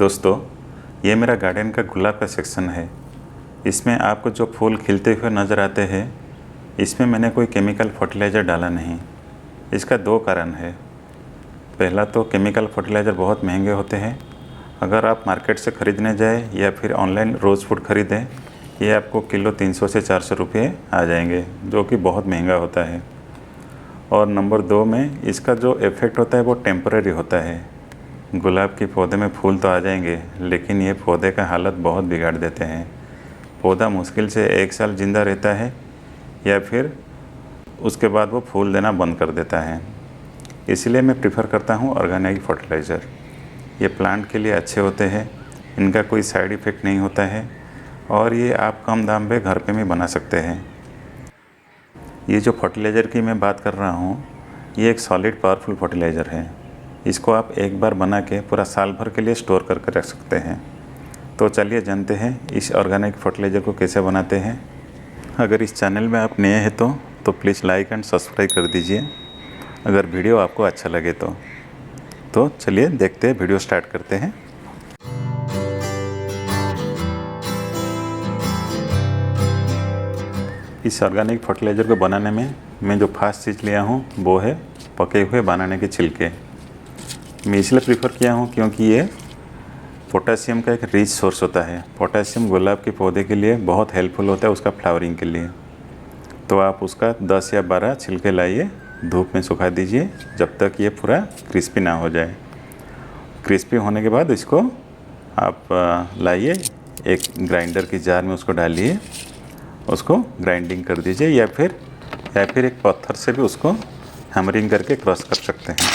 दोस्तों, ये मेरा गार्डन का गुलाब का सेक्शन है। इसमें आपको जो फूल खिलते हुए नज़र आते हैं, इसमें मैंने कोई केमिकल फर्टिलाइज़र डाला नहीं। इसका दो कारण है। पहला तो केमिकल फर्टिलाइज़र बहुत महंगे होते हैं। अगर आप मार्केट से ख़रीदने जाए या फिर ऑनलाइन रोज़ फूड ख़रीदें, ये आपको किलो 300 से 400 रुपये आ जाएंगे, जो कि बहुत महंगा होता है। और नंबर दो में इसका जो इफ़ेक्ट होता है वो टेम्परेरी होता है। गुलाब के पौधे में फूल तो आ जाएंगे, लेकिन ये पौधे का हालत बहुत बिगाड़ देते हैं। पौधा मुश्किल से 1 साल ज़िंदा रहता है या फिर उसके बाद वो फूल देना बंद कर देता है। इसलिए मैं प्रेफर करता हूँ ऑर्गेनिक फर्टिलाइज़र। ये प्लांट के लिए अच्छे होते हैं, इनका कोई साइड इफ़ेक्ट नहीं होता है और ये आप कम दाम पे घर पे भी बना सकते हैं। ये जो फर्टिलाइज़र की मैं बात कर रहा हूँ, ये एक सॉलिड पावरफुल फर्टिलाइज़र है। इसको आप एक बार बना के पूरा साल भर के लिए स्टोर करके रख सकते हैं। तो चलिए जानते हैं इस ऑर्गेनिक फर्टिलाइज़र को कैसे बनाते हैं। अगर इस चैनल में आप नए हैं तो प्लीज़ लाइक एंड सब्सक्राइब कर दीजिए, अगर वीडियो आपको अच्छा लगे तो चलिए देखते हैं, वीडियो स्टार्ट करते हैं। इस ऑर्गेनिक फर्टिलाइज़र को बनाने में मैं जो फर्स्ट चीज़ लिया हूँ वो है पके हुए बनाने के छिलके। मैं इसलिए प्रीफर किया हूँ क्योंकि ये पोटेशियम का एक रिच सोर्स होता है। पोटेशियम गुलाब के पौधे के लिए बहुत हेल्पफुल होता है, उसका फ्लावरिंग के लिए। तो आप उसका 10 या 12 छिलके लाइए, धूप में सुखा दीजिए जब तक ये पूरा क्रिस्पी ना हो जाए। क्रिस्पी होने के बाद इसको आप लाइए, एक ग्राइंडर की जार में उसको डालिए, उसको ग्राइंडिंग कर दीजिए या फिर एक पत्थर से भी उसको हैमरिंग करके क्रश कर सकते हैं।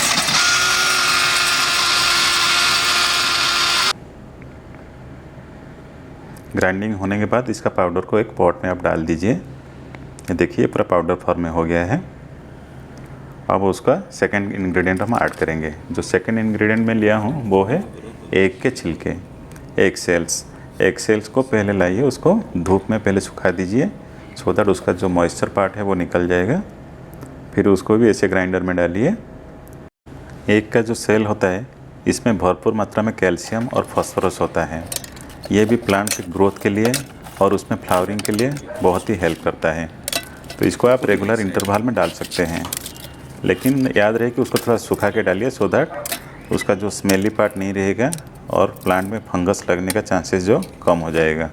ग्राइंडिंग होने के बाद इसका पाउडर को एक पॉट में आप डाल दीजिए। ये देखिए पूरा पाउडर फॉर्म में हो गया है। अब उसका सेकंड इंग्रेडिएंट हम ऐड करेंगे। जो सेकंड इंग्रेडिएंट मैं लिया हूँ वो है एग के छिलके, एग सेल्स। एग सेल्स को पहले लाइए, उसको धूप में पहले सुखा दीजिए सो दैट उसका जो मॉइस्चर पार्ट है वो निकल जाएगा। फिर उसको भी ऐसे ग्राइंडर में डालिए। एग का जो सेल होता है, इसमें भरपूर मात्रा में कैल्शियम और फास्फोरस होता है। ये भी प्लांट की ग्रोथ के लिए और उसमें फ्लावरिंग के लिए बहुत ही हेल्प करता है। तो इसको आप रेगुलर इंटरवल में डाल सकते हैं, लेकिन याद रहे कि उसको थोड़ा सुखा के डालिए सो दैट उसका जो स्मेली पार्ट नहीं रहेगा और प्लांट में फंगस लगने का चांसेस जो कम हो जाएगा।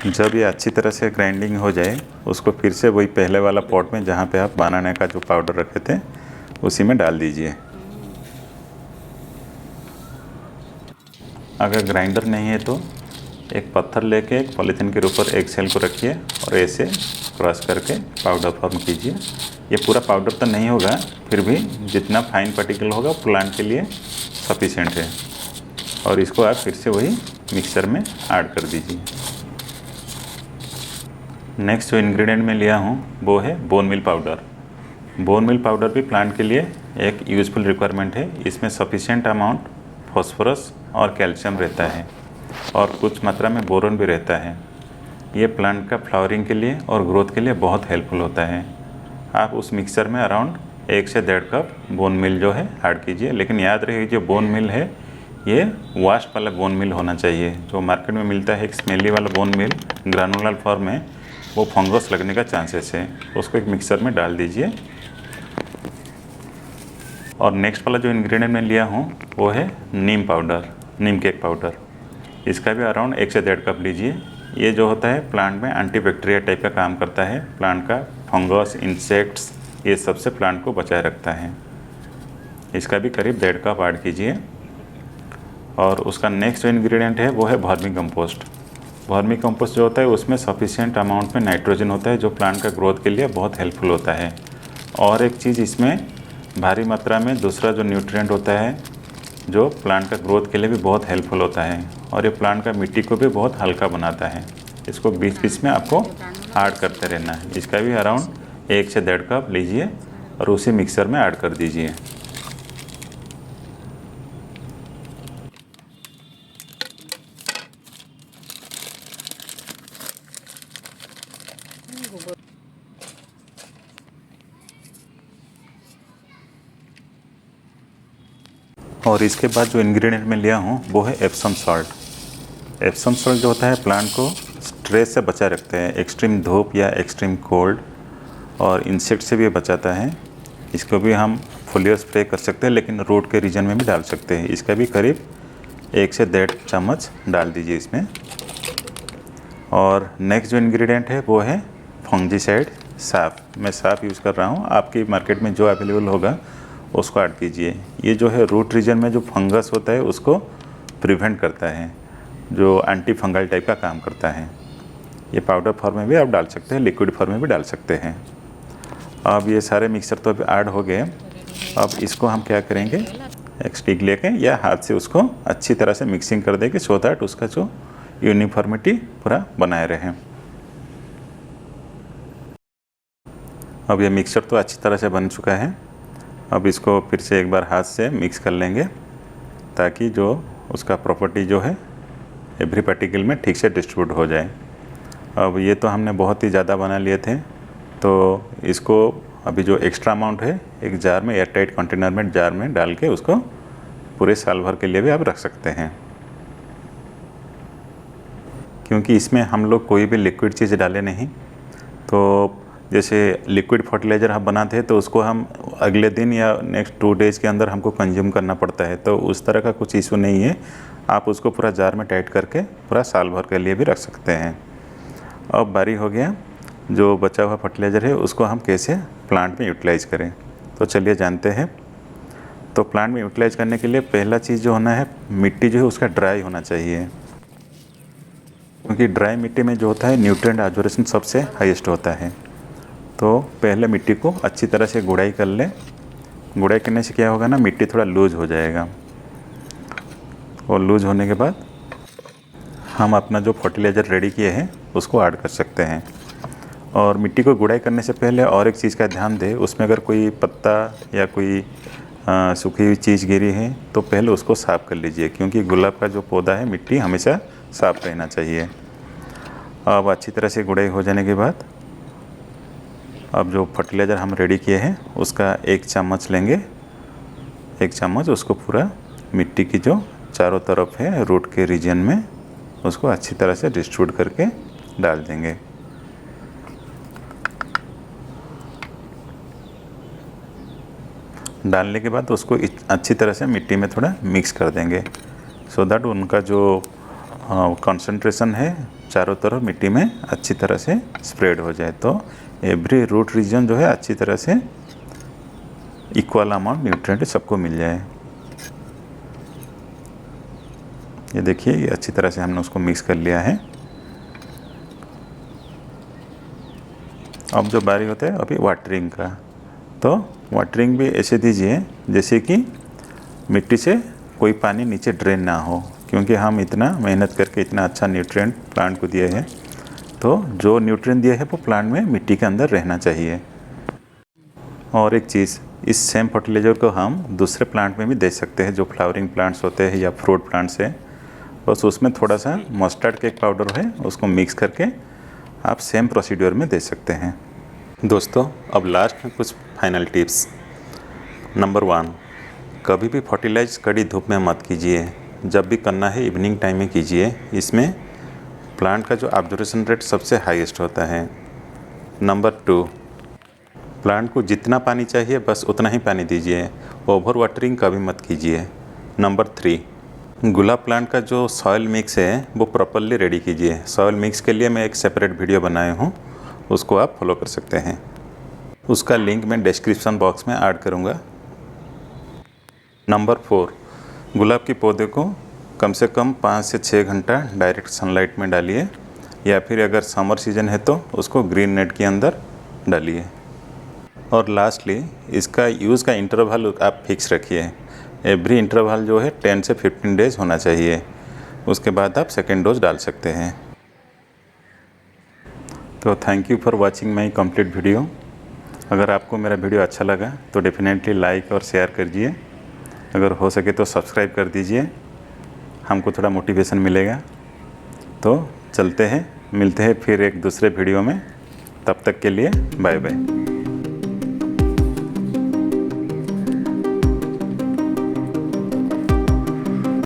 जब ये अच्छी तरह से ग्राइंडिंग हो जाए, उसको फिर से वही पहले वाला पॉट में जहाँ पे आप बनाने का जो पाउडर रखे थे उसी में डाल दीजिए। अगर ग्राइंडर नहीं है तो एक पत्थर लेके एक पॉलीथीन के ऊपर एक सेल को रखिए और ऐसे क्रश करके पाउडर फॉर्म कीजिए। ये पूरा पाउडर तो नहीं होगा, फिर भी जितना फाइन पार्टिकल होगा प्लांट के लिए सफिशिएंट है। और इसको आप फिर से वही मिक्सर में ऐड कर दीजिए। नेक्स्ट जो इंग्रेडिएंट मैं लिया हूँ वो है bone meal powder. Bone meal powder भी प्लांट के लिए एक यूज़फुल रिक्वायरमेंट है। इसमें सफिशिएंट अमाउंट फॉस्फोरस और कैल्शियम रहता है और कुछ मात्रा में बोरोन भी रहता है। ये प्लांट का फ्लावरिंग के लिए और ग्रोथ के लिए बहुत हेल्पफुल होता है। आप उस मिक्सर में अराउंड 1 से 1.5 कप बोन मील जो है ऐड कीजिए, लेकिन याद रहे जो बोन मील है ये वास्ट वाला बोन मील होना चाहिए। जो मार्केट में मिलता है एक स्मेली वाला बोन मील ग्रानुलर फॉर्म में, वो फंगस लगने का चांसेस है। उसको एक मिक्सर में डाल दीजिए। और नेक्स्ट वाला जो इंग्रेडिएंट मैं लिया हूँ वो है नीम पाउडर, नीम केक पाउडर। इसका भी अराउंड 1 से 1.5 कप लीजिए। ये जो होता है प्लांट में एंटीबैक्टीरिया टाइप का काम करता है। प्लांट का फंगस, इंसेक्ट्स, ये सब से प्लांट को बचाए रखता है। इसका भी करीब 1.5 कप ऐड कीजिए। और उसका नेक्स्ट जो इंग्रेडिएंट है वो है वर्मी कंपोस्ट। वर्मी कंपोस्ट जो होता है उसमें सफिशिएंट अमाउंट में नाइट्रोजन होता है, जो प्लांट का ग्रोथ के लिए बहुत हेल्पफुल होता है। और एक चीज़, इसमें भारी मात्रा में दूसरा जो न्यूट्रिएंट होता है जो प्लांट का ग्रोथ के लिए भी बहुत हेल्पफुल होता है और ये प्लांट का मिट्टी को भी बहुत हल्का बनाता है। इसको बीच बीच में आपको ऐड करते रहना है। इसका भी अराउंड 1 से 1.5 कप लीजिए और उसी मिक्सर में ऐड कर दीजिए। और इसके बाद जो इंग्रेडिएंट मैं लिया हूँ वो है एप्सम सॉल्ट। एप्सम सॉल्ट जो होता है प्लांट को स्ट्रेस से बचा रखते हैं, एक्सट्रीम धूप या एक्सट्रीम कोल्ड और इंसेक्ट से भी बचाता है। इसको भी हम फोलियर स्प्रे कर सकते हैं, लेकिन रूट के रीजन में भी डाल सकते हैं। इसका भी करीब 1 से 1.5 चम्मच डाल दीजिए इसमें। और नेक्स्ट जो इंग्रेडिएंट है वो है फंजीसाइड साफ। मैं साफ यूज़ कर रहा हूँ, आपकी मार्केट में जो अवेलेबल होगा उसको ऐड कीजिए। ये जो है रूट रीजन में जो फंगस होता है उसको प्रिवेंट करता है, जो एंटी फंगल टाइप का काम करता है। ये पाउडर फॉर्म में भी आप डाल सकते हैं, लिक्विड फॉर्म में भी डाल सकते हैं। अब ये सारे मिक्सर तो अभी ऐड हो गए। अब इसको हम क्या करेंगे, एक स्टिक लेके या हाथ से उसको अच्छी तरह से मिक्सिंग कर देंगे, सो दैट उसका जो यूनिफॉर्मिटी पूरा बनाए रहे। अब ये मिक्सचर तो अच्छी तरह से बन चुका है। अब इसको फिर से एक बार हाथ से मिक्स कर लेंगे, ताकि जो उसका प्रॉपर्टी जो है एवरी पार्टिकल में ठीक से डिस्ट्रीब्यूट हो जाए। अब ये तो हमने बहुत ही ज़्यादा बना लिए थे, तो इसको अभी जो एक्स्ट्रा अमाउंट है एक जार में, एयर टाइट कंटेनर में, जार में डाल के उसको पूरे साल भर के लिए भी आप रख सकते हैं। क्योंकि इसमें हम लोग कोई भी लिक्विड चीज़ डाले नहीं, तो जैसे लिक्विड फर्टिलाइज़र हम बनाते हैं तो उसको हम अगले दिन या नेक्स्ट 2 डेज़ के अंदर हमको कंज्यूम करना पड़ता है, तो उस तरह का कुछ इशू नहीं है। आप उसको पूरा जार में टाइट करके पूरा साल भर के लिए भी रख सकते हैं। अब बारी हो गया जो बचा हुआ फर्टिलाइज़र है उसको हम कैसे प्लांट में यूटिलाइज़ करें, तो चलिए जानते हैं। तो प्लांट में यूटिलाइज़ करने के लिए पहला चीज़ जो होना है, मिट्टी जो है उसका ड्राई होना चाहिए। क्योंकि ड्राई मिट्टी में जो होता है न्यूट्रिएंट एब्जॉर्प्शन सबसे हाईएस्ट होता है। तो पहले मिट्टी को अच्छी तरह से गुड़ाई कर लें। गुड़ाई करने से क्या होगा ना, मिट्टी थोड़ा लूज हो जाएगा, और लूज होने के बाद हम अपना जो फर्टिलाइज़र रेडी किए हैं उसको ऐड कर सकते हैं। और मिट्टी को गुड़ाई करने से पहले और एक चीज़ का ध्यान दें, उसमें अगर कोई पत्ता या कोई सूखी हुई चीज़ गिरी है तो पहले उसको साफ़ कर लीजिए, क्योंकि गुलाब का जो पौधा है मिट्टी हमेशा साफ़ रहना चाहिए। अब अच्छी तरह से गुड़ाई हो जाने के बाद अब जो फर्टिलाइज़र हम रेडी किए हैं उसका 1 चम्मच लेंगे। 1 चम्मच उसको पूरा मिट्टी की जो चारों तरफ है रूट के रीजन में उसको अच्छी तरह से डिस्ट्रीब्यूट करके डाल देंगे। डालने के बाद उसको अच्छी तरह से मिट्टी में थोड़ा मिक्स कर देंगे, सो दैट उनका जो कंसंट्रेशन है चारों तरफ मिट्टी में अच्छी तरह से स्प्रेड हो जाए, तो एवरी रूट रीजन जो है अच्छी तरह से इक्वल अमाउंट न्यूट्रिएंट सबको मिल जाए। ये देखिए, ये अच्छी तरह से हमने उसको मिक्स कर लिया है। अब जो बारी होता है अभी वाटरिंग का, तो वाटरिंग भी ऐसे दीजिए जैसे कि मिट्टी से कोई पानी नीचे ड्रेन ना हो, क्योंकि हम इतना मेहनत करके इतना अच्छा न्यूट्रिएंट प्लांट को दिए हैं, तो जो न्यूट्रिएंट दिया है वो प्लांट में मिट्टी के अंदर रहना चाहिए। और एक चीज़, इस सेम फर्टिलाइज़र को हम दूसरे प्लांट में भी दे सकते हैं, जो फ्लावरिंग प्लांट्स होते हैं या फ्रूट प्लांट्स हैं। बस उसमें थोड़ा सा मस्टर्ड केक पाउडर है उसको मिक्स करके आप सेम प्रोसीड्यूर में दे सकते हैं। दोस्तों, अब लास्ट में कुछ फाइनल टिप्स। नंबर 1, कभी भी फर्टिलाइज कड़ी धूप में मत कीजिए। जब भी करना है इवनिंग टाइम में कीजिए। इसमें प्लांट का जो ऑब्जर्वेशन रेट सबसे हाईएस्ट होता है। नंबर 2, प्लांट को जितना पानी चाहिए बस उतना ही पानी दीजिए, ओवर वाटरिंग कभी मत कीजिए। नंबर 3, गुलाब प्लांट का जो सॉइल मिक्स है वो प्रॉपरली रेडी कीजिए। सॉइल मिक्स के लिए मैं एक सेपरेट वीडियो बनाया हूँ, उसको आप फॉलो कर सकते हैं। उसका लिंक मैं डिस्क्रिप्शन बॉक्स में ऐड करूँगा। नंबर 4, गुलाब के पौधे को कम से कम 5 से 6 घंटा डायरेक्ट सनलाइट में डालिए, या फिर अगर समर सीजन है तो उसको ग्रीन नेट के अंदर डालिए। और लास्टली, इसका यूज़ का इंटरवल आप फिक्स रखिए। एवरी इंटरवल जो है 10 से 15 डेज़ होना चाहिए, उसके बाद आप सेकेंड डोज डाल सकते हैं। तो thank you for watching my complete video. अगर आपको मेरा वीडियो अच्छा लगा तो डेफिनेटली लाइक और शेयर कीजिए। अगर हो सके तो सब्सक्राइब कर दीजिए, हमको थोड़ा मोटिवेशन मिलेगा। तो चलते हैं, मिलते हैं फिर एक दूसरे वीडियो में। तब तक के लिए बाय बाय।